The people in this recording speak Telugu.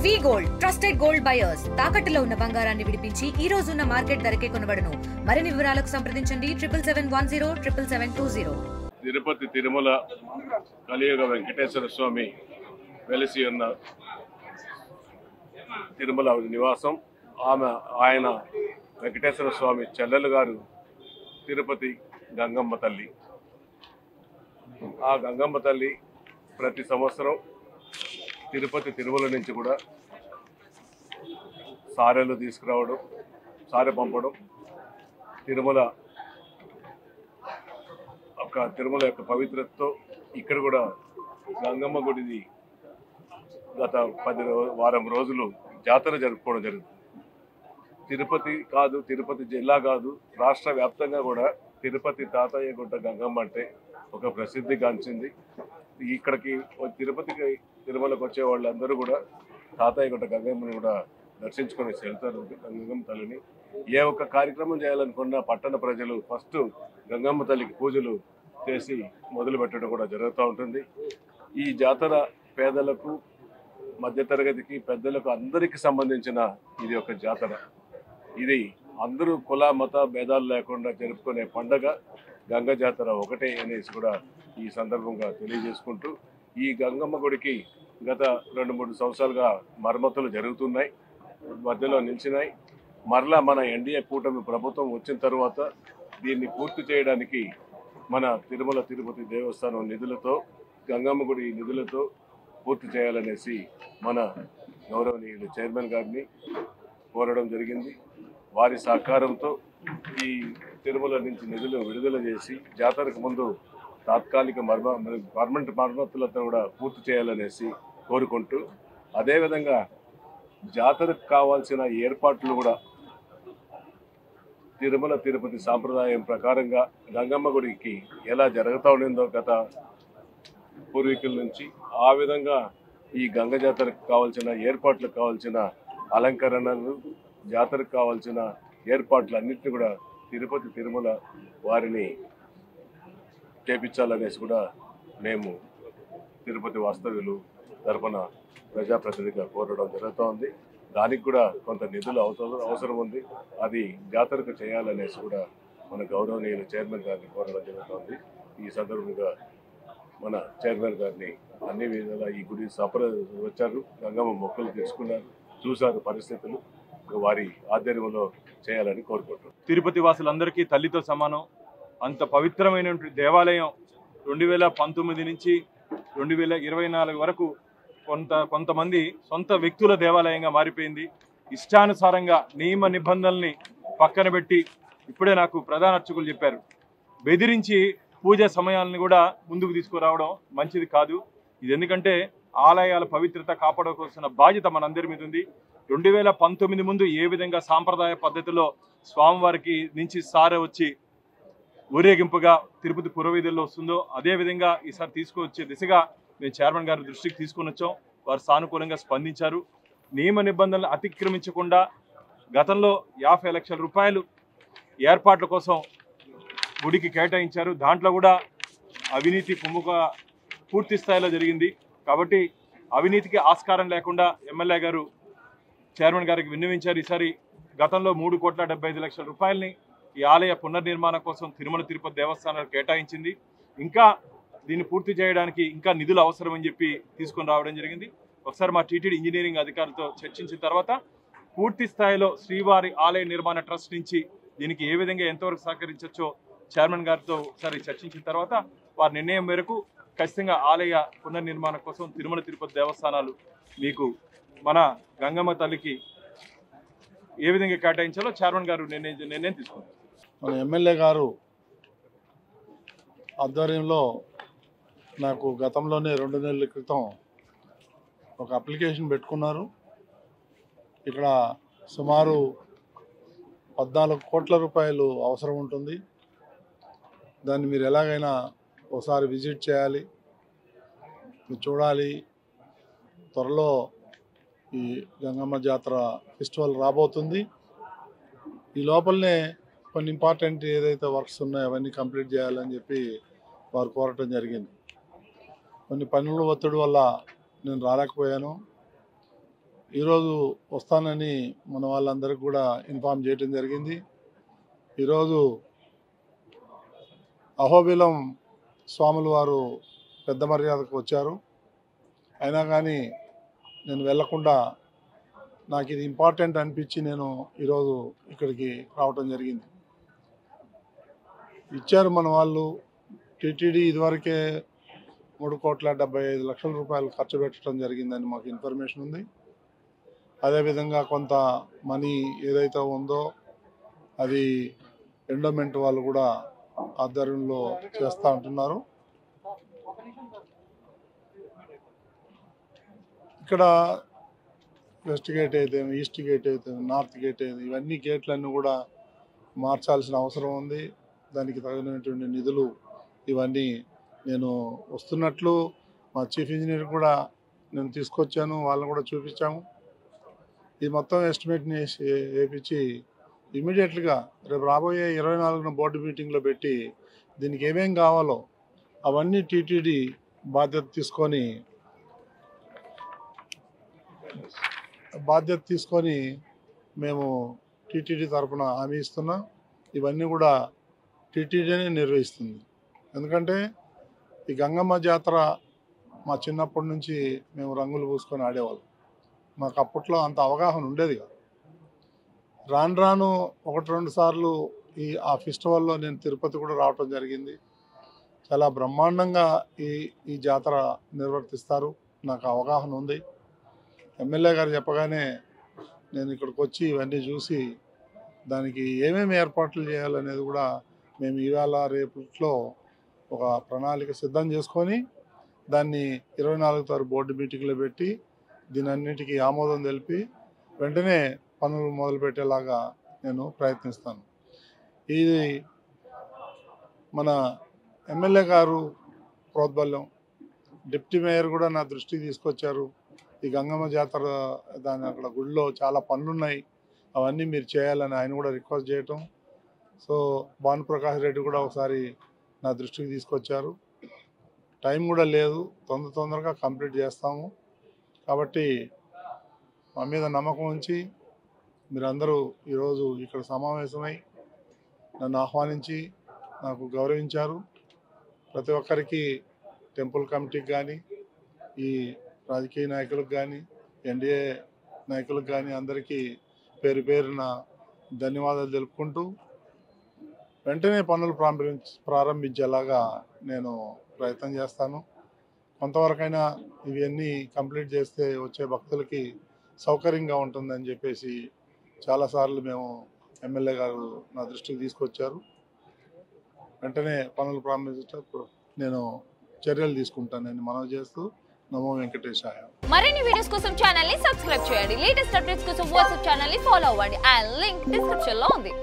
వి గోల్డ్ ట్రస్టెడ్ గోల్డ్ బయర్స్ తాకట్టులో ఉన్న బంగారాన్ని విడిపించి ఈ రోజు ఉన్న మార్కెట్ ధరకే కొనబడును. మరిన్ని వివరాలకు సంప్రదించండి 77107720. తిరుపతి తిరుమల కలియుగ వెంకటేశ్వర స్వామి వెలిసి ఉన్న తిరుమల నివాసం. ఆయన వెంకటేశ్వర స్వామి చెల్లెలు గారు తిరుపతి గంగమ్మ తల్లి. ఆ గంగమ్మ తల్లి ప్రతి సంవత్సరం తిరుపతి తిరుమల నుంచి కూడా సారెలు తీసుకురావడం, సారె పంపడం, తిరుమల యొక్క పవిత్రతతో ఇక్కడ కూడా గంగమ్మ గుడిది గత వారం రోజులు జాతర జరుపుకోవడం జరుగుతుంది. తిరుపతి కాదు, తిరుపతి జిల్లా కాదు, రాష్ట్ర వ్యాప్తంగా కూడా తిరుపతి తాతయ్య గుట్ట గంగమ్మ అంటే ఒక ప్రసిద్ధిగాంచింది. ఇక్కడికి తిరుపతికి తిరుమలకు వచ్చే వాళ్ళందరూ కూడా తాతయ్య గుట్ట గంగమ్మని కూడా దర్శించుకొని వెళ్తారు. గంగమ్మ తల్లిని ఏ ఒక్క కార్యక్రమం చేయాలనుకున్న పట్టణ ప్రజలు ఫస్ట్ గంగమ్మ తల్లికి పూజలు చేసి మొదలు పెట్టడం కూడా జరుగుతూ ఉంటుంది. ఈ జాతర పేదలకు, మధ్యతరగతికి, పెద్దలకు అందరికీ సంబంధించిన ఇది ఒక జాతర. ఇది అందరూ కుల మత భేదాలు లేకుండా జరుపుకునే పండగ గంగ జాతర ఒకటే అనేసి కూడా ఈ సందర్భంగా తెలియజేసుకుంటూ, ఈ గంగమ్మ గుడికి గత 2-3 సంవత్సరాలుగా మరమ్మతులు జరుగుతున్నాయి, మధ్యలో నిలిచినాయి. మరలా మన ఎన్డీఏ కూటమి ప్రభుత్వం వచ్చిన తర్వాత దీన్ని పూర్తి చేయడానికి మన తిరుమల తిరుపతి దేవస్థానం నిధులతో, గంగమ్మ గుడి నిధులతో పూర్తి చేయాలనేసి మన గౌరవనీయులు చైర్మన్ గారిని కోరడం జరిగింది. వారి సహకారంతో ఈ తిరుమల నుంచి నిధులు విడుదల చేసి జాతరకు ముందు తాత్కాలిక పర్మనెంట్ మరమ్మతులతో కూడా పూర్తి చేయాలనేసి కోరుకుంటూ, అదేవిధంగా జాతరకు కావాల్సిన ఏర్పాట్లు కూడా తిరుమల తిరుపతి సాంప్రదాయం ప్రకారంగా గంగమ్మ గుడికి ఎలా జరుగుతూ ఉండిందో గత పూర్వీకుల నుంచి, ఆ విధంగా ఈ గంగ జాతరకు కావాల్సిన ఏర్పాట్లకు కావాల్సిన అలంకరణలు, జాతరకు కావాల్సిన ఏర్పాట్లు అన్నింటినీ కూడా తిరుపతి తిరుమల వారిని చేపించాలనేసి కూడా మేము తిరుపతి వాస్తవ్యులు తరపున ప్రజాప్రతినిధిగా కోరడం జరుగుతోంది. దానికి కూడా కొంత నిధులు అవసరం ఉంది. అది జాతరకు చేయాలనేసి కూడా మన గౌరవనీయులు చైర్మన్ గారిని కోరడం జరుగుతోంది. ఈ సందర్భంగా మన చైర్మన్ గారిని అన్ని విధాలా ఈ గుడి వచ్చారు, గంగమ్మ మొక్కలు తీసుకున్నారు, చూశారు పరిస్థితులు, వారి ఆధ్వర్యంలో చేయాలని కోరుకుంటున్నాను. తిరుపతి వాసులందరికీ తల్లితో సమానం. అంత పవిత్రమైనటువంటి దేవాలయం 2019 నుంచి 2024 వరకు కొంతమంది సొంత వ్యక్తుల దేవాలయంగా మారిపోయింది. ఇష్టానుసారంగా నియమ నిబంధనల్ని పక్కన పెట్టి, ఇప్పుడే నాకు ప్రధాన అర్చకులు చెప్పారు, బెదిరించి పూజా సమయాలను కూడా ముందుకు తీసుకురావడం మంచిది కాదు. ఇది ఎందుకంటే ఆలయాల పవిత్రత కాపాడుకోవాల్సిన బాధ్యత మనందరి మీద ఉంది. 2019 ముందు ఏ విధంగా సాంప్రదాయ పద్ధతిలో స్వామివారికి నుంచి సారె వచ్చి ఊరేగింపుగా తిరుపతి పురవీధుల్లో వస్తుందో అదేవిధంగా ఈసారి తీసుకువచ్చే దిశగా మేము చైర్మన్ గారి దృష్టికి తీసుకొని వచ్చాం. వారు సానుకూలంగా స్పందించారు. నియమ నిబంధనలు అతిక్రమించకుండా గతంలో 50 లక్షల రూపాయలు ఏర్పాట్ల కోసం గుడికి కేటాయించారు. దాంట్లో కూడా అవినీతి పూర్తి స్థాయిలో జరిగింది. కాబట్టి అవినీతికి ఆస్కారం లేకుండా ఎమ్మెల్యే గారు చైర్మన్ గారికి విన్నవించారు. ఈసారి గతంలో 3,75,00,000 రూపాయలని ఈ ఆలయ పునర్నిర్మాణం కోసం తిరుమల తిరుపతి దేవస్థానాలు కేటాయించింది. ఇంకా దీన్ని పూర్తి చేయడానికి ఇంకా నిధులు అవసరమని చెప్పి తీసుకొని రావడం జరిగింది. ఒకసారి మా టీటీడీ ఇంజనీరింగ్ అధికారులతో చర్చించిన తర్వాత పూర్తి స్థాయిలో శ్రీవారి ఆలయ నిర్మాణ ట్రస్ట్ నుంచి దీనికి ఏ విధంగా ఎంతవరకు సహకరించవచ్చో చైర్మన్ గారితో ఒకసారి చర్చించిన తర్వాత వారి నిర్ణయం మేరకు ఖచ్చితంగా ఆలయ పునర్నిర్మాణం కోసం తిరుమల తిరుపతి దేవస్థానాలు మీకు మన గంగమ్మ తల్లికి ఏ విధంగా కేటాయించాలో చైర్మన్ గారు నిర్ణయం తీసుకున్నారు. మన ఎమ్మెల్యే గారు ఆధ్వర్యంలో నాకు గతంలోనే 2 నెలల క్రితం ఒక అప్లికేషన్ పెట్టుకున్నారు. ఇక్కడ సుమారు 14 కోట్ల రూపాయలు అవసరం ఉంటుంది. దాన్ని మీరు ఎలాగైనా ఒకసారి విజిట్ చేయాలి, మీరు చూడాలి. త్వరలో ఈ గంగమ్మ జాతర ఫెస్టివల్ రాబోతుంది. ఈ లోపలనే కొన్ని ఇంపార్టెంట్ ఏదైతే వర్క్స్ ఉన్నాయో అవన్నీ కంప్లీట్ చేయాలని చెప్పి వారు కోరటం జరిగింది. కొన్ని పనుల ఒత్తిడి వల్ల నేను రాలేకపోయాను. ఈరోజు వస్తానని మన వాళ్ళందరికీ కూడా ఇన్ఫామ్ చేయడం జరిగింది. ఈరోజు అహోబిలం స్వాములు వారు పెద్ద మర్యాదకు వచ్చారు. అయినా కానీ నేను వెళ్లకుండా నాకు ఇది ఇంపార్టెంట్ అనిపించి నేను ఈరోజు ఇక్కడికి రావటం జరిగింది. ఇచ్చారు మన వాళ్ళు. టీటీడీ ఇదివరకే 3,75,00,000 రూపాయలు ఖర్చు పెట్టడం జరిగిందని మాకు ఇన్ఫర్మేషన్ ఉంది. అదేవిధంగా కొంత మనీ ఏదైతే ఉందో అది ఎండోమెంట్ వాళ్ళు కూడా ఆధ్వర్యంలో చేస్తూ ఉంటున్నారు. ఇక్కడ వెస్ట్ గేట్ అయితే, ఈస్ట్ గేట్ అయితే, నార్త్ గేట్ అయితే, ఇవన్నీ గేట్లన్నీ కూడా మార్చాల్సిన అవసరం ఉంది. దానికి తగినటువంటి నిధులు ఇవన్నీ నేను వస్తున్నట్లు మా చీఫ్ ఇంజనీర్ కూడా నేను తీసుకొచ్చాను, వాళ్ళని కూడా చూపించాము. ఇది మొత్తం ఎస్టిమేట్ని వేయించి ఇమీడియట్గా రేపు రాబోయే 24న బోర్డు మీటింగ్లో పెట్టి దీనికి ఏమేం కావాలో అవన్నీ టీటీడీ బాధ్యత తీసుకొని మేము టీటీడీ తరఫున హామీ ఇస్తున్నాం. ఇవన్నీ కూడా టీటీడీనే నిర్వహిస్తుంది. ఎందుకంటే ఈ గంగమ్మ జాతర మా చిన్నప్పటి నుంచి మేము రంగులు పూసుకొని ఆడేవాళ్ళం. మాకు అప్పట్లో అంత అవగాహన ఉండేది కాదు. రాను రాను 1-2 సార్లు ఆ ఫెస్టివల్లో నేను తిరుపతి కూడా రావటం జరిగింది. చాలా బ్రహ్మాండంగా ఈ జాతర నిర్వర్తిస్తారు. నాకు అవగాహన ఉంది. ఎమ్మెల్యే గారు చెప్పగానే నేను ఇక్కడికి వచ్చి ఇవన్నీ చూసి దానికి ఏమేమి ఏర్పాట్లు చేయాలనేది కూడా మేము ఇవాళ రేపట్లో ఒక ప్రణాళిక సిద్ధం చేసుకొని దాన్ని 24వ తారీఖు బోర్డు మీటింగ్లో పెట్టి దీనన్నిటికీ ఆమోదం తెలిపి వెంటనే పనులు మొదలుపెట్టేలాగా నేను ప్రయత్నిస్తాను. ఇది మన ఎమ్మెల్యే గారు ప్రోద్బల్యం. డిప్యూటీ మేయర్ కూడా నా దృష్టికి తీసుకొచ్చారు. ఈ గంగమ్మ జాతర దాని అక్కడ గుడిలో చాలా పనులున్నాయి, అవన్నీ మీరు చేయాలని ఆయన కూడా రిక్వెస్ట్ చేయటం. సో భానుప్రకాష్ రెడ్డి కూడా ఒకసారి నా దృష్టికి తీసుకొచ్చారు. టైం కూడా లేదు, తొందరగా కంప్లీట్ చేస్తాము. కాబట్టి మా మీద నమ్మకం ఉంచి మీరందరూ ఈరోజు ఇక్కడ సమావేశమై నన్ను ఆహ్వానించి నాకు గౌరవించారు. ప్రతి ఒక్కరికి, టెంపుల్ కమిటీకి కానీ, ఈ రాజకీయ నాయకులకు కానీ, ఎన్డీఏ నాయకులకు కానీ అందరికీ పేరు పేరున ధన్యవాదాలు తెలుపుకుంటూ వెంటనే పనులు ప్రారంభించేలాగా నేను ప్రయత్నం చేస్తాను. కొంతవరకైనా ఇవన్నీ కంప్లీట్ చేస్తే వచ్చే భక్తులకి సౌకర్యంగా ఉంటుందని చెప్పేసి చాలాసార్లు మేము ఎమ్మెల్యే గారు నా దృష్టికి తీసుకొచ్చారు. వెంటనే పనులు ప్రారంభించేటప్పుడు నేను చర్యలు తీసుకుంటానని మనవి చేస్తూ నమో వెంకటేశాయ. మరిన్ని వీడియోస్ కోసం ఛానల్ ని సబ్స్క్రైబ్ చేయండి. లేటెస్ట్ అప్డేట్స్ కోసం వాట్సాప్ ఛానల్ ని ఫాలో అవ్వండి. అండ్ లింక్ డిస్క్రిప్షన్ లో ఉంది.